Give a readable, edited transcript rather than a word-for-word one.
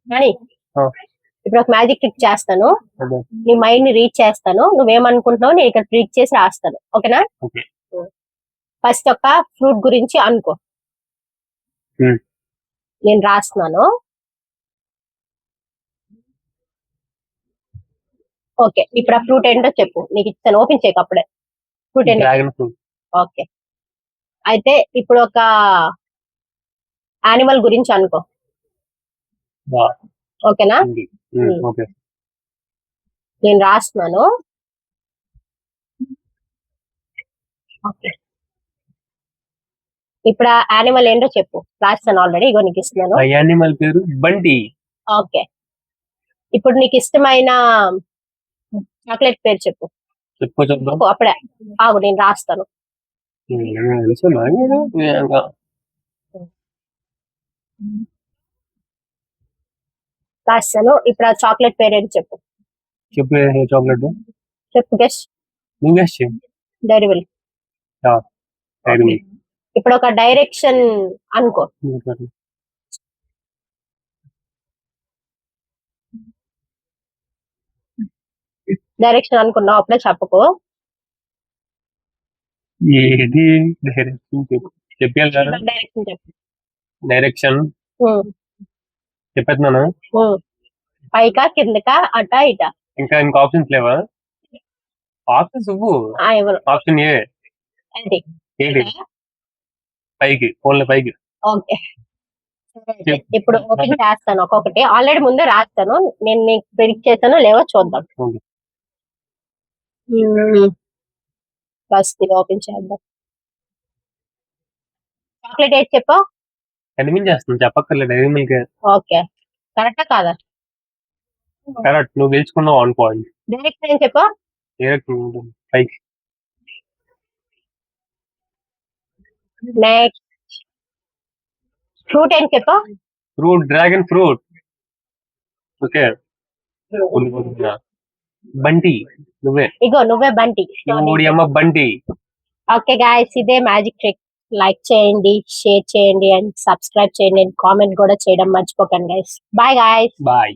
కానీ ఆ, ఇప్పుడు ఒక మ్యాజిక్ ట్రిక్ చేస్తాను. అదే. నీ మైండ్ ని రీచ్ చేస్తాను. నువ్వేమనుకుంటున్నావు నేను ఇక్కడ ట్రిక్ చేసి రాస్తాను. ఓకేనా? ఓకే. ఫస్ట్ ఒక ఫ్రూట్ గురించి అనుకో. ఉమ్. నేను రాస్తున్నాను. ఓకే, ఇప్పుడు ఆ ఫ్రూట్ ఏంటో చెప్పు. నీకు ఇస్తాను, ఓపెన్ చేయకు అప్పుడే. ఫ్రూట్ ఏంటో. Dragon fruit. ఓకే, అయితే ఇప్పుడు ఒక యానిమల్ గురించి అనుకో. ఓకేనా? ఓకే. నేను రాస్తున్నాను. ఓకే, ఇప్పుడు ఆ యానిమల్ ఏంటో చెప్పు. రాస్తాను ఆల్రెడీ, ఇగో నీకు ఇస్తున్నాను. ఆ యానిమల్ పేరు బంటి. ఓకే, ఇప్పుడు నీకు ఇష్టమైన చాక్లెట్ పేరు చెప్పు. చెప్పు చూద్దాం. అప్పుడే ఆగు, నేను రాస్తాను. తెలుసు నాకు. రాస్తాను. ఇప్పుడు ఆ చాక్లెట్ పేరు ఏంటి చెప్పు. చెప్పు చాక్లెట్. చెప్పు, గెస్. నువ్వు గెస్ చేయి. Dairy milk. Dairy milk. ఇప్పుడు ఒక డైరెక్షన్ అనుకో. డైరెక్షన్ అనుకున్నావు, అప్పుడే చెప్పకు. ఏది డైరెక్షన్ చెప్పు. చెప్పాలి కదా. డైరెక్షన్ చెప్పు. డైరెక్షన్ ఉమ్, చెప్పేస్తున్నాను. పైకా కిందకా అటా ఇటా? ఇంకా ఆప్షన్స్ లేవా? ఆప్షన్స్ ఇవ్వు. ఎవరు? Option A. ఏంటి? ఏంటి? పైకి, ఫోన్లో పైకి. ఓకే, ఇప్పుడు ఓపెన్ చేస్తాను ఒక్కొక్కటి. ఆల్రెడీ ముందే రాస్తాను. నేను నీకు ప్రిడిక్ట్ చేశాను లేవో చూద్దాం. ఫస్ట్ ఓపెన్ చేద్దాం. చాక్లెట్ ఏంటి చెప్పు. కనిపించేస్తుంది, చెప్పక్కర్లేదు. Dairy milk. ఓకే, కరెక్టా కాదా? కరెక్ట్. నువ్వు గెలుచుకున్నావు 1 పాయింట్. డైరెక్ట్ ఏం చెప్పు. డైరెక్ట్ పైకి. నెక్స్ట్ ఫ్రూట్ ఏం చెప్పు. Fruit, dragon fruit. Okay. Bunty నువ్వే. ఇగో నువ్వే బంటి. అమ్మ బంటి. ఓకే గాయ్స్, ఇదే మ్యాజిక్ ట్రిక్. లైక్ చేయండి, షేర్ చేయండి అండ్ సబ్స్క్రైబ్ చేయండి. కామెంట్ కూడా చేయడం మర్చిపోకండి గైస్. Bye guys. బాయ్.